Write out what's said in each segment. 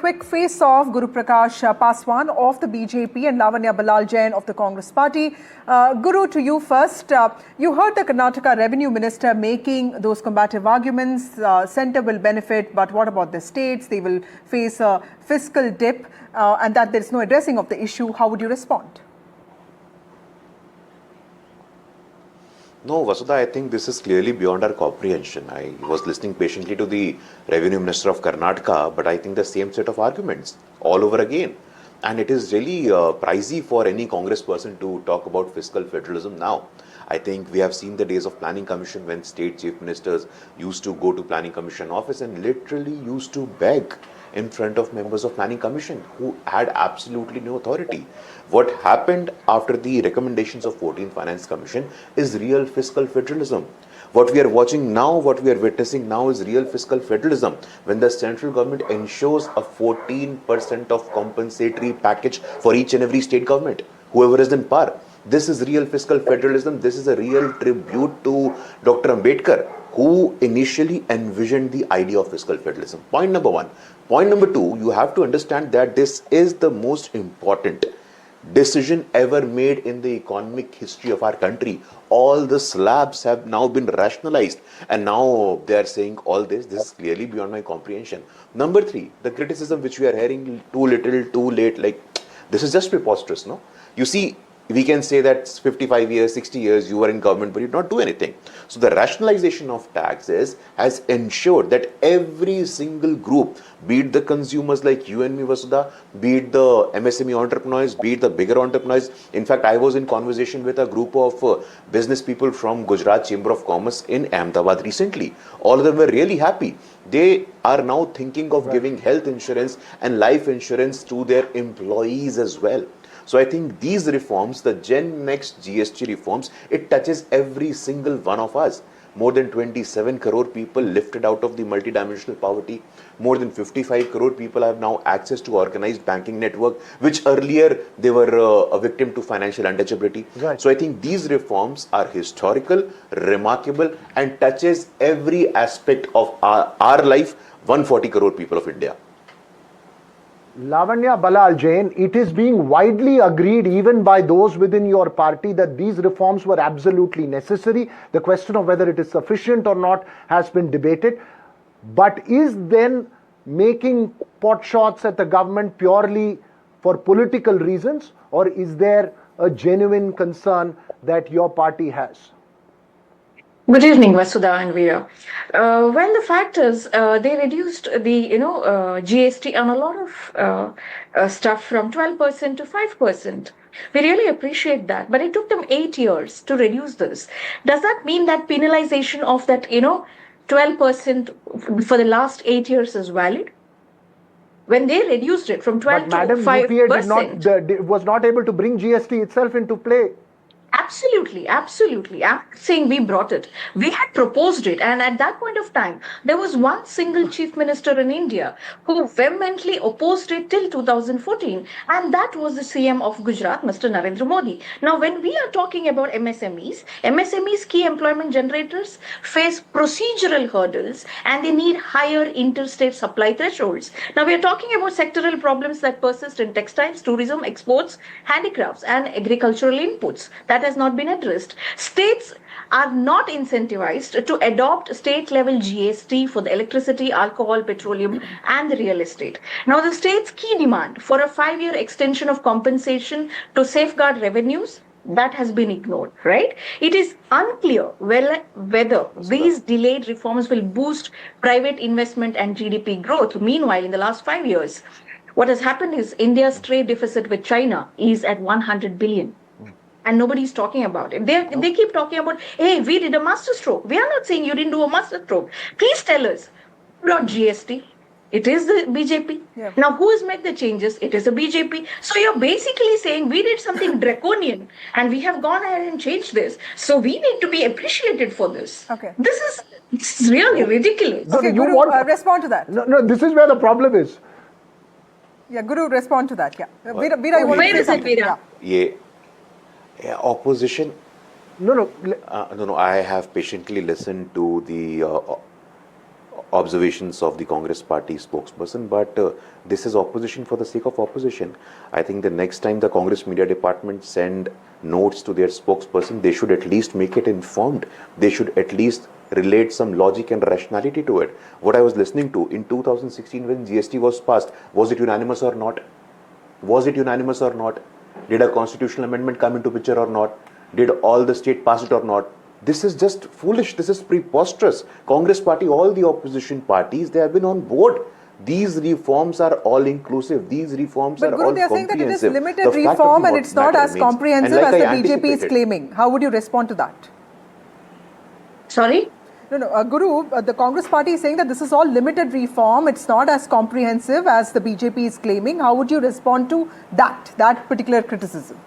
Quick face-off, Guru Prakash Paswan of the BJP and Lavanya Balal Jain of the Congress party. Guru, to you first. You heard the Karnataka Revenue Minister making those combative arguments. Centre will benefit, but what about the states? They will face a fiscal dip and that there is no addressing of the issue. How would you respond? No, Vasudha, I think this is clearly beyond our comprehension. I was listening patiently to the Revenue Minister of Karnataka, but I think the same set of arguments all over again. And it is really pricey for any Congress person to talk about fiscal federalism now. I think we have seen the days of Planning Commission when state chief ministers used to go to Planning Commission office and literally used to beg in front of members of Planning Commission who had absolutely no authority. What happened after the recommendations of 14th Finance Commission is real fiscal federalism. What we are watching now, what we are witnessing now is real fiscal federalism when the central government ensures a 14% of compensatory package for each and every state government, whoever is in power. This is real fiscal federalism. This is a real tribute to Dr. Ambedkar, who initially envisioned the idea of fiscal federalism. Point number one. Point number two, you have to understand that this is the most important decision ever made in the economic history of our country. All the slabs have now been rationalized and now they are saying all this. This is clearly beyond my comprehension. Number three, the criticism which we are hearing, too little, too late, like this is just preposterous, no? You see, we can say that 55 years, 60 years, you were in government, but you did not do anything. So the rationalization of taxes has ensured that every single group, be it the consumers like you and me, Vasudha, be it the MSME entrepreneurs, be it the bigger entrepreneurs. In fact, I was in conversation with a group of business people from Gujarat Chamber of Commerce in Ahmedabad recently. All of them were really happy. They are now thinking of giving health insurance and life insurance to their employees as well. So I think these reforms, the Gen Next GST reforms, it touches every single one of us. More than 27 crore people lifted out of the multidimensional poverty. More than 55 crore people have now access to organized banking network, which earlier they were a victim to financial untouchability. Right. So I think these reforms are historical, remarkable, and touches every aspect of our life, 140 crore people of India. Lavanya Balal Jain, it is being widely agreed even by those within your party that these reforms were absolutely necessary. The question of whether it is sufficient or not has been debated. But is then making pot shots at the government purely for political reasons, or is there a genuine concern that your party has? Good evening, Vasudha and Veera. Well, the fact is, they reduced the GST on a lot of stuff from 12% to 5%. We really appreciate that, but it took them 8 years to reduce this. Does that mean that penalization of that 12% for the last 8 years is valid? When they reduced it from 12 but to 5%, UPA was not able to bring GST itself into play. Absolutely, absolutely. I'm saying we brought it. We had proposed it, and at that point of time, there was one single chief minister in India who vehemently opposed it till 2014, and that was the CM of Gujarat, Mr. Narendra Modi. Now, when we are talking about MSMEs, key employment generators, face procedural hurdles, and they need higher interstate supply thresholds. Now, we are talking about sectoral problems that persist in textiles, tourism, exports, handicrafts, and agricultural inputs. That has not been addressed. States are not incentivized to adopt state-level GST for the electricity, alcohol, petroleum, and the real estate. Now, the state's key demand for a 5-year extension of compensation to safeguard revenues, that has been ignored, right? It is unclear whether these delayed reforms will boost private investment and GDP growth. Meanwhile, in the last 5 years, what has happened is India's trade deficit with China is at 100 billion. And nobody's talking about it. They keep talking about, hey, we did a masterstroke. We are not saying you didn't do a masterstroke. Please tell us, not GST. It is the BJP. Yeah. Now, who has made the changes? It is the BJP. So you're basically saying we did something draconian and we have gone ahead and changed this. So we need to be appreciated for this. Okay. This is really ridiculous. Okay, Guru, respond to that. No, this is where the problem is. Yeah, Guru, respond to that. Yeah. Veera, you want to say something? Yeah. Opposition. No. I have patiently listened to the observations of the Congress party spokesperson, but this is opposition for the sake of opposition. I think the next time the Congress media department send notes to their spokesperson, they should at least make it informed. They should at least relate some logic and rationality to it. What I was listening to in 2016 when GST was passed, was it unanimous or not? Was it unanimous or not? Did a constitutional amendment come into picture or not? Did all the state pass it or not? This is just foolish. This is preposterous. Congress party, all the opposition parties, they have been on board. These reforms are all inclusive. These reforms are Guru, all they are saying that it is comprehensive. limited The fact of reform the and it's not matter as remains. comprehensive And like as the I BJP is anticipated, claiming. How would you respond to that? Sorry? No, Guru, the Congress party is saying that this is all limited reform. It's not as comprehensive as the BJP is claiming. How would you respond to that particular criticism?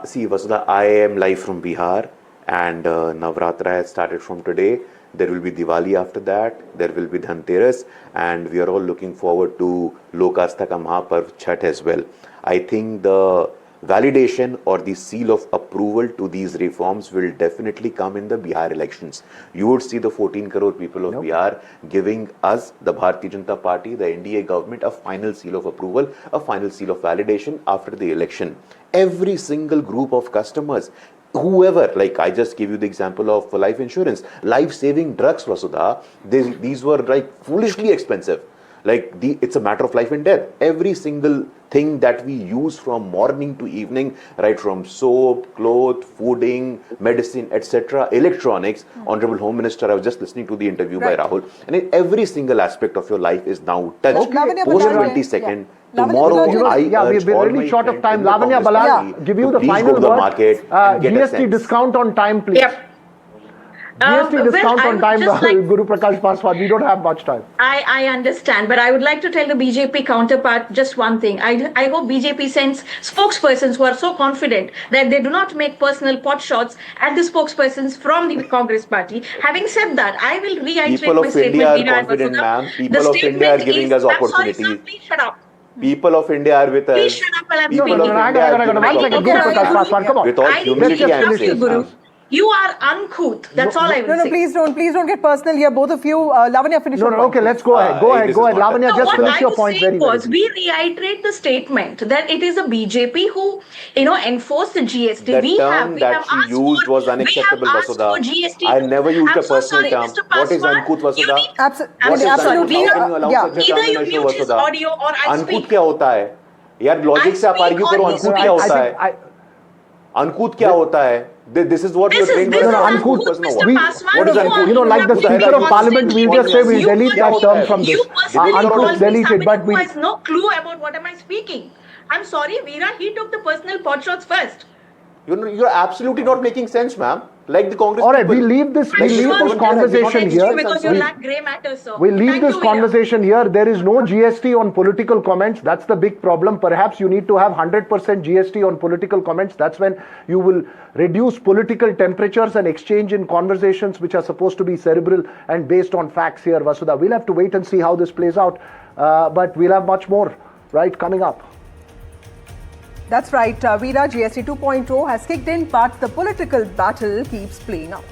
See, Vasudha, I am live from Bihar, and Navratra has started from today. There will be Diwali after that. There will be Dhanteras, and we are all looking forward to Lokastha ka Mahaparv Chhath as well. I think the validation or the seal of approval to these reforms will definitely come in the Bihar elections. You would see the 14 crore people of Bihar giving us, the Bharatiya Janata Party, the NDA government, a final seal of approval, a final seal of validation after the election. Every single group of customers, whoever, like I just gave you the example of life insurance, life-saving drugs, Vasudha, these were like foolishly expensive. Like it's a matter of life and death. Every single thing that we use from morning to evening, right from soap, cloth, fooding, medicine, etc., electronics. Honorable Home Minister, I was just listening to the interview by Rahul, and in every single aspect of your life is now touched. Lavanya Post Balal, 22nd, yeah. tomorrow Lavanya, we're really short of time. Lavanya Balal, give you the please final go to the word. market and get a GST sense. discount on time, please. Yep. GST discount I on would time, just like- Guru Prakash Paswan. We don't have much time. I understand, but I would like to tell the BJP counterpart just one thing. I hope BJP sends spokespersons who are so confident that they do not make personal pot shots at the spokespersons from the Congress party. Having said that, I will reiterate People my of statement. India are Veena and confident, Vasudha. ma'am. The People of India are statement giving is- us I'm sorry, opportunities. sir, please shut up. People of India are with us. Please shut up while I'm People speaking. of India are giving One us second, Guru Okay, Prakash Guru. Paswan, come on. With all I didn't humility, I am interrupt you, saying. Guru. You are uncouth. That's all I will No, say. please don't get personal here, both of you. Lavanya, finish your point. Okay, let's go ahead. Go ahead. this is not- Lavanya, No, just what finish I your was point saying very was, we reiterate the statement that it is a BJP who, enforced the GST. The we term have that asked she used for, was unacceptable, we have asked Vasudha. for GST. I never used I'm a so personal sorry, term. Mr. What is Paswan, uncouth, Vasudha? you need- What is absolutely. uncouth? How can you allow Yeah. such a Either you termination, mute his Vasudha? audio or I Uncouth speak. क्या होता है? यार logic से आप speak argue on करो. his अनकूथ speech. क्या होता है? अनकूथ क्या होता है? This is what you're saying. This is uncouth, Mr. We- Paswan. What is You uncouth? are You know, like the interrupting Speaker of me Parliament, we'll just say we'll You delete that personally- term from this. You personally Uncouth, called me delete it, somebody but who has no clue about what am I speaking. I'm sorry, Veera, he took the personal pot shots first. You're absolutely not making sense, ma'am. Like the Congress All right, people. we leave this I'm sure conversation it's here. true because you We- lack grey matter, sir. We'll leave Thank this you, Veera. conversation here. There is no GST on political comments. That's the big problem. Perhaps you need to have 100% GST on political comments. That's when you will reduce political temperatures and exchange in conversations which are supposed to be cerebral and based on facts here, Vasudha. We'll have to wait and see how this plays out. But we'll have much more, right, coming up. That's right. Veera, GST 2.0 has kicked in, but the political battle keeps playing out.